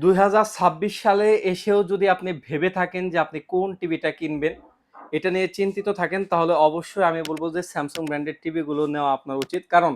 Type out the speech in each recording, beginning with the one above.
2026 সালে এসেও যদি আপনি ভেবে থাকেন যে আপনি কোন টিভিটা কিনবেন, এটা নিয়ে চিন্তিত থাকেন তাহলে অবশ্যই আমি বলব যে স্যামসাং ব্র্যান্ডের টিভিগুলো নেওয়া আপনার উচিত। কারণ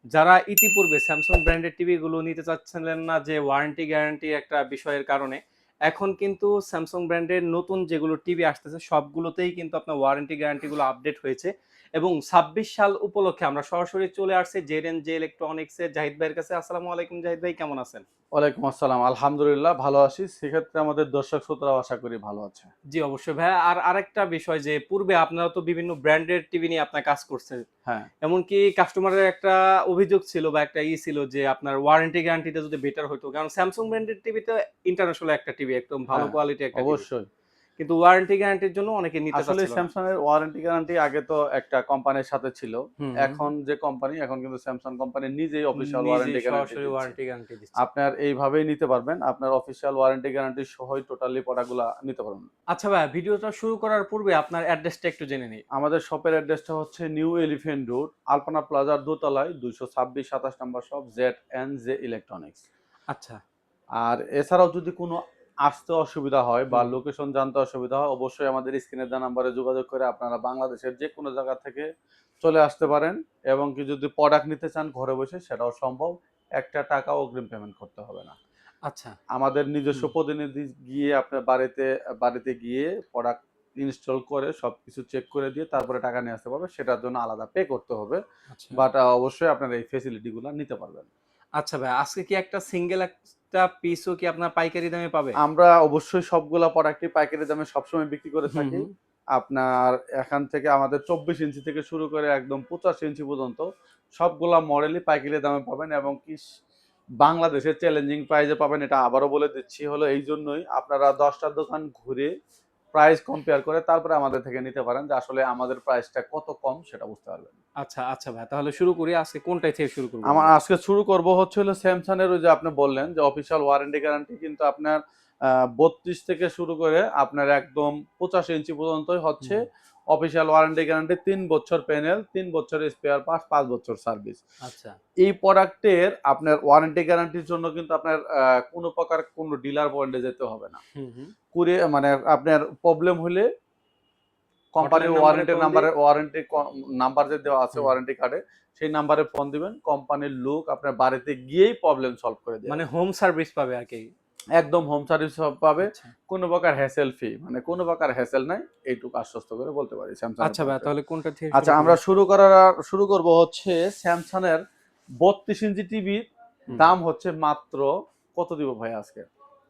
যারা ইতিপূর্বে স্যামসাং ব্র্যান্ডের টিভিগুলো নিতে চাচ্ছিলেন না যে ওয়ারেন্টি গ্যারান্টি একটা বিষয়ের কারণে, এখন কিন্তু স্যামসাং ব্র্যান্ডের নতুন যেগুলো টিভি আসতেছে সবগুলোতেই কিন্তু আপনার ওয়ারেন্টি গ্যারান্টিগুলো আপডেট হয়েছে। এবং 26 সাল উপলক্ষে আমরা সরাসরি চলে আসছি জে ইলেকট্রনিক্স এর জাহিদ ভাইয়ের কাছে। আসসালামু আলাইকুম জাহিদ ভাই, কেমন আছেন? ওয়ালাইকুম আসসালাম। আলহামদুলিল্লাহ ভালো আছি। সেক্ষেত্রে আমাদের দর্শক শ্রোতারাও আশা করি ভালো আছে। জি, অবশ্যই ভাইয়া। আর আরেকটা বিষয় যে পূর্বে আপনারা তো বিভিন্ন ব্র্যান্ডের টিভি নিয়ে আপনার কাজ করছেন। হ্যাঁ, এমনকি কাস্টমারের একটা অভিযোগ ছিল বা একটা ছিল যে আপনার ওয়ারেন্টি গ্যারান্টিটা যদি বেটার হতো। কারণ স্যামসাং ব্র্যান্ডের টিভি তো ইন্টারন্যাশনাল একটা টিভি, একদম ভালো হ্যাঁ, কোয়ালিটির একটা টিভি। অবশ্যই। কিন্তু ওয়ারেন্টি গ্যারান্টির জন্য অনেকে নিতে আসলে চাচ্ছিল না। স্যামসাং এর ওয়ারেন্টি গ্যারান্টি আগে তো একটা কোম্পানির সাথে ছিল। হুম, হুম। এখন যে কোম্পানি, এখন কিন্তু স্যামসাং কোম্পানি নিজেই অফিসিয়াল নিজেই ওয়ারেন্টি গ্যারান্টি সরাসরি দিচ্ছে। ওয়ারেন্টি গ্যারান্টি দিচ্ছে। আপনার এইভাবেই নিতে পারবেন। আপনার অফিসিয়াল ওয়ারেন্টি গ্যারান্টি সহই টোটালি প্রোডাক্টগুলা নিতে পারবেন। আচ্ছা ভাইয়া, ভিডিওটা শুরু করার পূর্বে আপনার অ্যাড্রেসটা একটু জেনে নিই। আমাদের শপের অ্যাড্রেসটা হচ্ছে নিউ এলিফ্যান্ট রোড, আলপনা প্লাজার দোতলায় 226-27 নম্বর শপ, জেড&জে ইলেকট্রনিক্স। আচ্ছা। আর এছাড়াও যদি কোনো আসতে অসুবিধা হয় বা হুম। লোকেশন জানতে অসুবিধা হয়, অবশ্যই আমাদের স্ক্রিনে দেওয়া নাম্বারে যোগাযোগ করে আপনারা বাংলাদেশের যে কোনো জায়গা থেকে চলে আসতে পারেন। এবং কি যদি প্রোডাক্ট নিতে চান ঘরে বসে সেটাও সম্ভব। একটা টাকাও অগ্রিম পেমেন্ট করতে হবে না। আচ্ছা। আমাদের নিজস্ব হুম। প্রতিনিধি গিয়ে আপনার বাড়িতে গিয়ে প্রোডাক্ট ইনস্টল করে সবকিছু চেক করে দিয়ে তারপরে টাকা নিয়ে আসতে পারবে। সেটার জন্য আলাদা পে করতে হবে। আচ্ছা। বাট অবশ্যই আপনারা এই ফেসিলিটি গুলা নিতে পারবেন। আচ্ছা ভাই, আজকে কি একটা সিঙ্গেল একটা পিসও কি আপনার পাইকারি দামে পাবে? আমরা অবশ্যই সবগুলা প্রোডাক্টই পাইকারি দামে সবসময় বিক্রি করে হুম, থাকি। হুম। আপনার এখান থেকে আমাদের 24 ইঞ্চি থেকে শুরু করে একদম 85 ইঞ্চি পর্যন্ত সবগুলা মডেলই পাইকারি দামে পাবেন। এবং কি বাংলাদেশের চ্যালেঞ্জিং প্রাইসে পাবেন, এটা আবারও বলে দিচ্ছি। হলো এইজন্যই আপনারা 10 টা দোকান ঘুরে প্রাইস কম্পেয়ার করে তারপরে আমাদের থেকে নিতে পারেন, যে আসলে আমাদের প্রাইসটা কত কম সেটা বুঝতে পারবেন। আচ্ছা, আচ্ছা ভাই। তাহলে শুরু করি। আজকে কোনটায় থেকে শুরু করব আমার আমরা? আজকে শুরু করব হচ্ছে হলো স্যামসাং এর, ওই যে আপনি বললেন যে অফিসিয়াল ওয়ারেন্টি গ্যারান্টি কিন্তু আপনার 32 থেকে শুরু করে আপনার একদম 85 ইঞ্চি পর্যন্তই হচ্ছে হুম। Official warranty guarantee. 3 বছর প্যানেল, 3 বছর স্পেয়ার পার্টস, 5 বছর সার্ভিস। আচ্ছা। এই প্রোডাক্টের আপনার ওয়ারেন্টি গ্যারান্টির জন্য কিন্তু আপনার কোনো প্রকার কোনো ডিলার পয়েন্টে যেতে হবে না। হুম, হুম। মানে আপনার প্রবলেম হলে কোম্পানির হটলাইন নাম্বারে ওয়ারেন্টি কল দিয়ে নাম্বারে নাম্বার যে দেওয়া আছে হুম। ওয়ারেন্টি কার্ডে, সেই নাম্বারে ফোন দিবেন। কোম্পানির লোক আপনার বাড়িতে গিয়েই প্রবলেম সলভ করে দিয়ে মানে আসবে। হোম সার্ভিস পাবে আরকি। একদম হোম সার্ভিস পাবে। আচ্ছা। কোনো প্রকার হ্যাসেল ফি, মানে কোনো প্রকার হ্যাসেল নাই। এইটুকু আশ্বস্ত করে বলতে পারি স্যামসাং এর আচ্ছা ভাইয়া, প্রোডাক্টে। তাহলে কোনটা থেকে আচ্ছা, শুরু করব? আমরা শুরু করব হচ্ছে স্যামসাং এর 32 ইঞ্চি টিভির হুম। দাম হচ্ছে মাত্র, কত দিব ভাই আজকে?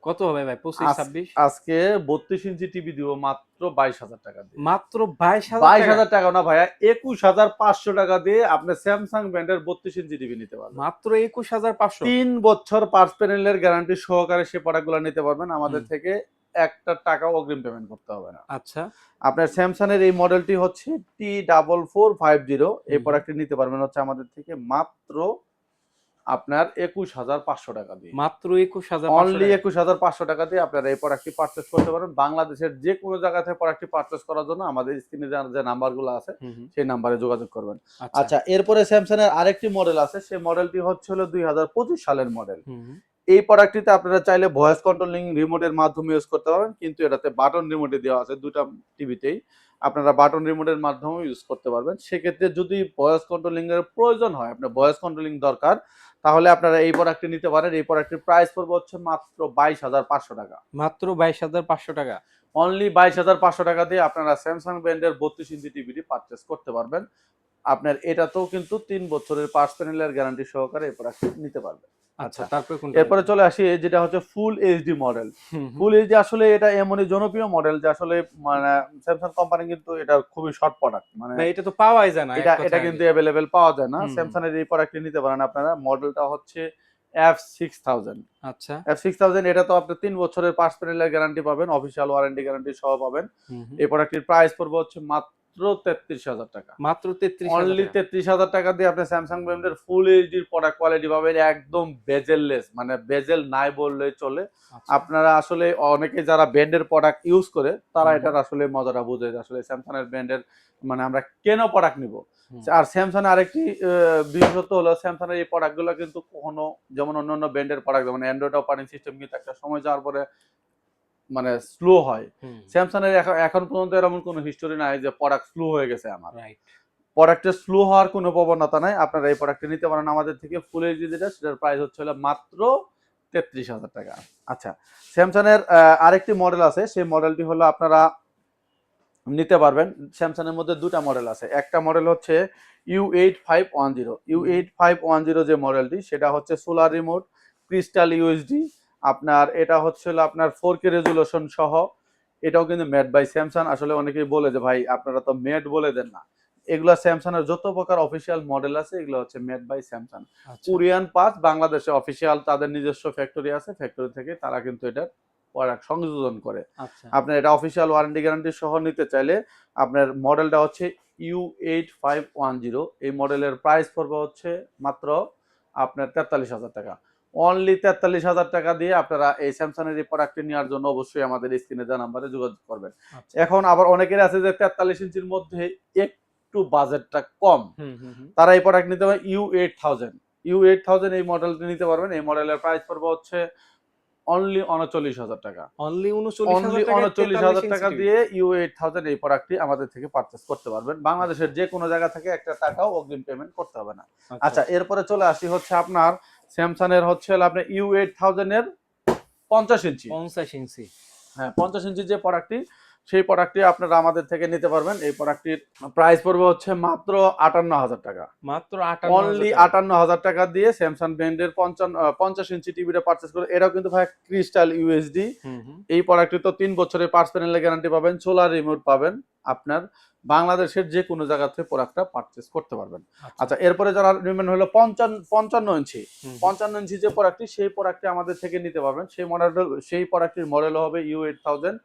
কত হবে ভাই? 25, আজ 26? আজকে 32 ইঞ্চি টিভি দিব মাত্র 22,000 টাকা দিয়ে। মাত্র 22,000 টাকা? 22,000 টাকা না ভাইয়া, 21,500 টাকা দিয়ে আপনি স্যামসাং ব্র্যান্ডের 32 ইঞ্চি টিভি নিতে পারবেন। মাত্র 21,500? 3 বছর পার্টস প্যানেলের গ্যারান্টি সহকারে সে প্রোডাক্টগুলো নিতে পারবেন। আমাদের হুম। থেকে একটা টাকাও অগ্রিম পেমেন্ট করতে হবে না। আচ্ছা। আপনার স্যামসাং এর এই মডেলটি হচ্ছে T4450। এই হুম, হুম। প্রোডাক্টটি নিতে পারবেন হচ্ছে আমাদের থেকে মাত্র আপনার 21,500 টাকা দিয়ে। মাত্র 21,500 অনলি টাকা? 21,500 টাকা দিয়ে আপনারা এই প্রোডাক্টটি পারচেজ করতে পারেন। বাংলাদেশের যে কোনো জায়গা থেকে প্রোডাক্টটি পারচেজ করার জন্য আমাদের স্ক্রিনে যে নাম্বারগুলো আছে হুম, হুম। সেই নাম্বারে যোগাযোগ করবেন। আচ্ছা। আচ্ছা, এরপরে স্যামসাং এর আরেকটি মডেল আছে। সেই মডেলটি হচ্ছে হলো 2025 সালের মডেল। হুম, হুম। এই প্রোডাক্টটিতে আপনারা চাইলে ভয়েস কন্ট্রোলিং রিমোটের মাধ্যমে ইউজ করতে পারবেন, কিন্তু এটাতে বাটন রিমোটই দেওয়া আছে দুটা টিভিতেই। আপনারা বাটন রিমোটের মাধ্যমেও ইউজ করতে পারবেন। সেক্ষেত্রে যদি ভয়েস কন্ট্রোলিং এর প্রয়োজন হয়, আপনার ভয়েস কন্ট্রোলিং দরকার, তাহলে আপনারা এই প্রোডাক্টটি নিতে পারেন। এই প্রোডাক্টের প্রাইস পড়বে হচ্ছে মাত্র 22,500 টাকা। মাত্র 22,500 টাকা? অনলি 22,500 টাকা দিয়ে আপনারা স্যামসাং ব্র্যান্ডের 32 ইঞ্চি টিভিটি পারচেজ করতে পারবেন। আপনার এটাতেও কিন্তু 3 বছরের পার্টস প্যানেলের গ্যারান্টি সহকারে এই প্রোডাক্টটি নিতে পারবেন। আচ্ছা, আচ্ছা, তারপরে কোনটা এরপরে বলবেন? চলে আসি যেটা হচ্ছে ফুল এইচডি মডেল। হুম, হুম। ফুল এইচডি আসলে এটা এমনই জনপ্রিয় মডেল যে আসলে মানে স্যামসাং কোম্পানি কিন্তু এটা খুবই শর্ট প্রোডাক্ট। মানে ভাই, এটা তো পাওয়াই যায় না এক এটা কথায় কিন্তু আরকি। এভেইলেবল পাওয়া যায় না। হুম, হুম। স্যামসাং এর এই প্রোডাক্টটি নিতে পারেন আপনারা। মডেলটা হচ্ছে F6000। আচ্ছা। F6000 এটা তো আপনি 3 বছরের পার্টস প্যানেলের গ্যারান্টি পাবেন, অফিসিয়াল ওয়ারেন্টি গ্যারান্টি সহ পাবেন। হুম, হুম। এই প্রোডাক্টটির প্রাইস পড়বে হচ্ছে মাত্র 33,000 টাকা। মাত্র 33,000 অনলি টাকা? 33,000 টাকা দিয়ে আপনি স্যামসাং ব্র্যান্ডের ফুল এইচডির প্রোডাক্ট কোয়ালিটি পাবেন, একদম বেজেললেস, মানে বেজেল নাই বললেই চলে। আচ্ছা। আপনারা আসলে অনেকে যারা ব্র্যান্ডের প্রোডাক্ট ইউজ করে তারা হুম, হুম। এটার আসলে মজাটা বুঝে যে আসলে স্যামসাং এর ব্র্যান্ডের মানে আমরা কেন প্রোডাক্ট নিব। আর স্যামসাং আরেকটি বিশেষত্ব হলো স্যামসাং এর এই প্রোডাক্টগুলো কিন্তু কখনো যেমন অন্যান্য ব্র্যান্ডের প্রোডাক্ট যেমন অ্যান্ড্রয়েড অপারেটিং সিস্টেম কিন্তু একটা সময় যাওয়ার পরে মানে স্লো হয়। স্যামসাং এর এখন পর্যন্ত এরকম কোনো হিস্টোরি নাই যে প্রোডাক্ট স্লো হয়ে গেছে আমার। প্রোডাক্টের স্লো হওয়ার কোনো প্রবণতা নাই। আপনারা এই প্রোডাক্টটা নিতে পারেন আমাদের থেকে ফুল এইচডি যেটা সেটার প্রাইস হচ্ছে হলো মাত্র 33,000 টাকা। আচ্ছা, স্যামসাং এর আরেকটি মডেল আছে, সেই মডেলটি হলো আপনারা নিতে পারবেন। স্যামসাং এর মধ্যে দুটা মডেল আছে, একটা মডেল হচ্ছে U8510 U8510 যে মডেলটি সেটা হচ্ছে সোলার রিমোট ক্রিস্টাল ইউএসডি। আপনার এটা হচ্ছে আপনার 4K রেজুলেশন সহ। এটাও কিন্তু মেড বাই স্যামসাং। আসলে অনেকেই বলে যে ভাই আপনারা তো মেড বলে দেন না, এগুলা স্যামসাং এর যত প্রকার অফিসিয়াল মডেল আছে এগুলো হচ্ছে মেড বাই স্যামসাং। কোরিয়ান পাঁচ বাংলাদেশে অফিসিয়াল তাদের নিজস্ব ফ্যাক্টরি আছে, ফ্যাক্টরি থেকে তারা কিন্তু এটা প্রোডাক্ট সংযোজন করে। আপনার এটা অফিসিয়াল ওয়ারেন্টি গ্যারান্টি সহ নিতে চাইলে আপনার মডেলটা হচ্ছে U8510। এই মডেলের প্রাইস পড়বে হচ্ছে মাত্র আপনার 43,000 টাকা। অনলি 43,000 টাকা দিয়ে আপনারা এই স্যামসাং এর এই প্রোডাক্টটি নেওয়ার জন্য অবশ্যই আমাদের স্ক্রিনে দেওয়া নাম্বারে যোগাযোগ করবেন। এখন আবার অনেকের আছে যে 43 ইঞ্চির মধ্যে একটু বাজেটটা কম, তারা এই প্রোডাক্ট নিতে পারে U8000 এই মডেলটি নিতে পারবেন। এই মডেলের প্রাইস পড়বে হচ্ছে অনলি 39,000 টাকা। অনলি 39,000 টাকা দিয়ে U8000 এই প্রোডাক্টটি আমাদের থেকে পারচেজ করতে পারবেন। বাংলাদেশের যে কোনো জায়গা থেকে একটা টাকাও অগ্রিম পেমেন্ট করতে হবে না। আচ্ছা, এরপরে চলে আসি হচ্ছে আপনার স্যামসাং এর হচ্ছে আপনার U8000 এর 50 ইঞ্চি। হ্যাঁ, 50 ইঞ্চি যে প্রোডাক্টটি সেই প্রোডাক্টটি আপনারা আমাদের থেকে নিতে পারবেন। এই প্রোডাক্টটির প্রাইস পড়বে হচ্ছে মাত্র 58,000 টাকা। অনলি 58,000 টাকা দিয়ে স্যামসাং ব্র্যান্ডের 50 ইঞ্চি টিভিটা পারচেজ করে। এটাও কিন্তু ভাই ক্রিস্টাল ইউএসডি। এই প্রোডাক্টটি তো 3 বছরের পাঁচ প্যানেলের গ্যারান্টি পাবেন, সোলার রিমোট পাবেন। আপনার বাংলাদেশের যে কোনো জায়গা থেকে প্রোডাক্টটা পারচেজ করতে পারবেন। আচ্ছা, এরপরে যারা নেবেন হলো 55 ইঞ্চি যে প্রোডাক্টটি সেই প্রোডাক্টটি আমাদের থেকে নিতে পারবেন। সেই প্রোডাক্টটির মডেল হবে U8000।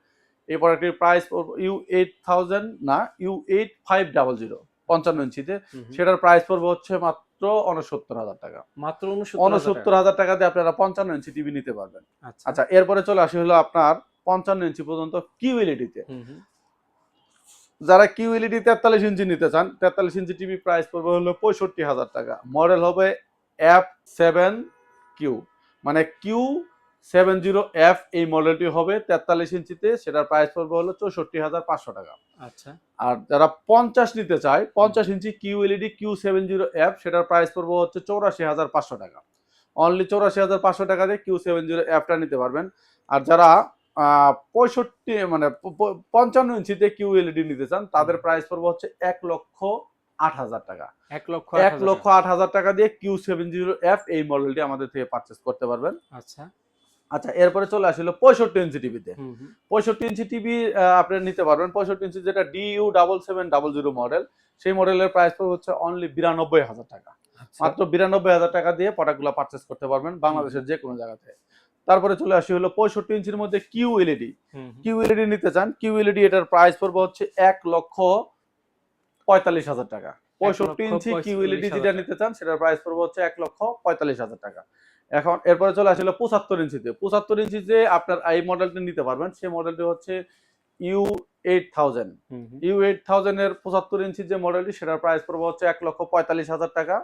এই প্রোডাক্টটির প্রাইস U8000 না U8500 55 ইঞ্চিতে, সেটার প্রাইস পড়বে হচ্ছে মাত্র 69,000 টাকা। মাত্র 69,000 টাকা দিয়ে আপনারা 55 ইঞ্চি টিভি নিতে পারবেন। আচ্ছা, এরপরে চলে আসি হলো আপনার 55 ইঞ্চি পর্যন্ত কিউএলইডিতে। যারা কিউএলইডি 43 ইঞ্চি নিতে চান, 43 ইঞ্চি টিভি প্রাইস পড়বে হলো 65,000 টাকা। মডেল হবে F7Q, মানে Q70F এই মডেলটি হবে 43 ইঞ্চিতে, সেটার প্রাইস পড়বে হলো 64,500 টাকা। আচ্ছা, আর যারা 50 নিতে চায় 50 ইঞ্চি কিউএলইডি Q70F সেটার প্রাইস পড়বে হচ্ছে 84,500 টাকা। অনলি 84,500 টাকা দিয়ে Q70F টা নিতে পারবেন। আর যারা 65 মানে 55 ইঞ্চিতে কিউএলইডি নিতে চান তাদের প্রাইস পড়বে হচ্ছে 1,08,000 টাকা। 1,08,000 টাকা দিয়ে Q70F এই মডেলটি আমাদের থেকে পারচেজ করতে পারবেন। আচ্ছা, এরপরে চলে আসলো 65 ইঞ্চি টিভিতে। 65 ইঞ্চি টিভি আপনি নিতে পারবেন। 65 ইঞ্চি যেটা DU7700 মডেল, সেই মডেলের প্রাইস পড়বে হচ্ছে অনলি 92,000 টাকা। মাত্র 92,000 টাকা দিয়ে প্রোডাক্টগুলো পারচেজ করতে পারবেন বাংলাদেশের যে কোনো জায়গা থেকে। তারপরে চলে আসি হলো 65 ইঞ্চির মধ্যে কিউএলইডি নিতে চান। কিউএলইডি এটার প্রাইস পড়বে হচ্ছে 1,45,000 টাকা। 65 ইঞ্চি কিউএলইডি যেটা নিতে চান সেটার প্রাইস পড়বে হচ্ছে 1,45,000 টাকা। এখন এরপরে চলে আসলো 75 ইঞ্চিতে। 75 ইঞ্চি যে আপনার এই মডেলটি নিতে পারবেন, সেই মডেলটি হচ্ছে U8000। U8000 এর 75 ইঞ্চি যে মডেলটি সেটার প্রাইস পড়বে হচ্ছে 1,45,000 টাকা।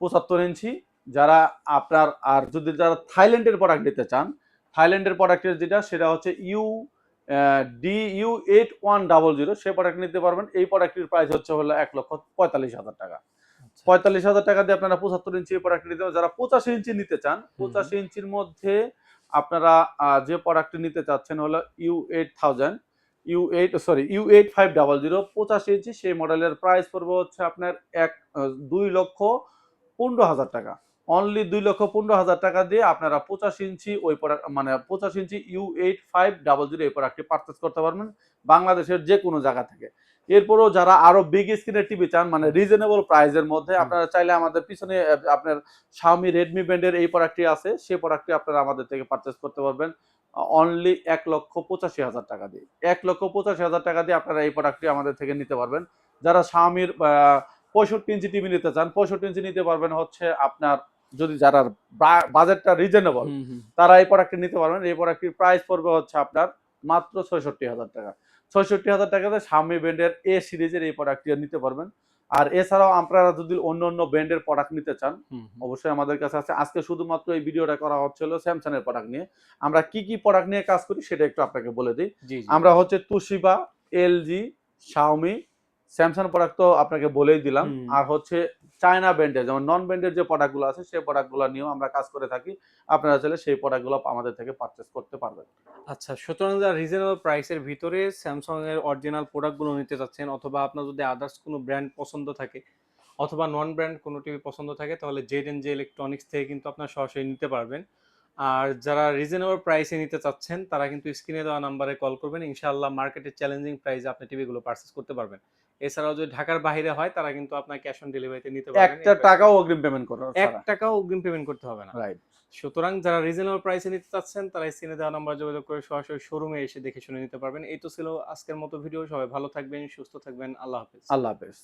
75 ইঞ্চি যারা আপনার, আর যদি যারা থাইল্যান্ডের প্রোডাক্ট নিতে চান, থাইল্যান্ডের প্রোডাক্টের যেটা সেটা হচ্ছে DU8100 সেই প্রোডাক্ট নিতে পারবেন। এই প্রোডাক্টের প্রাইস হচ্ছে হলো 1,45,000 টাকা। 45,000 টাকা দিয়ে আপনারা 75 ইঞ্চি প্রোডাক্ট নিতে পারেন। যারা 85 ইঞ্চি নিতে চান, 85 ইঞ্চির মধ্যে আপনারা যে প্রোডাক্টটি নিতে চাচ্ছেন হলো U8000 U8500 85 ইঞ্চি সেই মডেলের প্রাইস পড়বে হচ্ছে আপনার 2,15,000 টাকা। অনলি 2,15,000 টাকা দিয়ে আপনারা 85 ইঞ্চি ওই প্রোডাক্ট মানে 85 ইঞ্চি U8500 এই প্রোডাক্টটি পারচেজ করতে পারবেন বাংলাদেশের যে কোনো জায়গা থেকে। এরপরও যারা আরো বিগ স্ক্রিনের টিভি চান, মানে রিজনেবল প্রাইসের মধ্যে, আপনারা চাইলে আমাদের পিছনে আপনার Xiaomi Redmi ব্র্যান্ডের এই প্রোডাক্টটি আছে, সেই প্রোডাক্টটি আপনারা আমাদের থেকে পারচেজ করতে পারবেন অনলি 1,85,000 টাকা দিয়ে। 1,85,000 টাকা দিয়ে আপনারা এই প্রোডাক্টটি আমাদের থেকে নিতে পারবেন। যারা Xiaomi 65 ইঞ্চি টিভি নিতে চান, 65 ইঞ্চি নিতে পারবেন হচ্ছে আপনার, যদি যারা বাজেটটা রিজনেবল তারা এই প্রোডাক্টটি নিতে পারবেন। এই প্রোডাক্টটির প্রাইস পড়বে হচ্ছে আপনার মাত্র 66,000 টাকা। 66,000 টাকাতে Xiaomi ব্র্যান্ডের A সিরিজের এই প্রোডাক্টটি নিতে পারবেন। আর এছাড়াও আপনারা যদি অন্য অন্য ব্র্যান্ডের প্রোডাক্ট নিতে চান, হুম, হুম। অবশ্যই আমাদের কাছে আছে। আজকে শুধুমাত্র এই ভিডিওটা করা হচ্ছে হলো স্যামসাং এর প্রোডাক্ট নিয়ে। আমরা কি কি প্রোডাক্ট নিয়ে কাজ করি সেটা একটু আপনাকে বলে দিই। জি, জি, আমরা অবশ্যই। হচ্ছে তুশিবা, এলজি, শাওমি, স্যামসাং প্রোডাক্ট তো আপনাকে বলেই দিলাম। হুম। আর হচ্ছে চায়না ব্র্যান্ডের যেমন নন ব্র্যান্ডের যে প্রোডাক্টগুলো আছে সেই প্রোডাক্টগুলো নিয়েও আমরা কাজ করে থাকি। আপনারা চাইলে সেই প্রোডাক্টগুলো আমাদের থেকে পারচেজ করতে পারবেন। আচ্ছা, সুতরাং যারা রিজনেবল প্রাইসের ভিতরে স্যামসাং এর অরিজিনাল প্রোডাক্টগুলো নিতে চাচ্ছেন, অথবা আপনার যদি আদার্স কোনো ব্র্যান্ড পছন্দ থাকে, অথবা নন ব্র্যান্ড কোনো টিভি পছন্দ থাকে, তাহলে জেড ইলেকট্রনিক্স থেকে কিন্তু আপনারা সরাসরি নিতে পারবেন। আর যারা রিজনেবল প্রাইসে নিতে চাচ্ছেন তারা কিন্তু স্ক্রিনে দেওয়া নাম্বারে কল করবেন, ইনশাআল্লাহ মার্কেটের চ্যালেঞ্জিং প্রাইসে আপনি টিভিগুলো পারচেজ করতে পারবেন। এছাড়াও যদি ঢাকার বাইরে হয় তারা কিন্তু আপনার ক্যাশ অন ডেলিভারিতে নিতে পারবেন, একটা এই ব্যাপারে টাকাও অগ্রিম পেমেন্ট করা এক ছাড়া। টাকাও অগ্রিম পেমেন্ট করতে হবে না। রাইট। সুতরাং যারা রিজনেবল প্রাইসে নিতে চাচ্ছেন তারা স্ক্রিনে দেওয়া নাম্বার যোগাযোগ করে সরাসরি শোরুমে এসে দেখে শুনে নিতে পারবেন। এই তো ছিল আজকের মতো ভিডিও। সবাই ভালো থাকবেন, সুস্থ থাকবেন। আল্লাহ হাফেজ। আল্লাহ হাফেজ।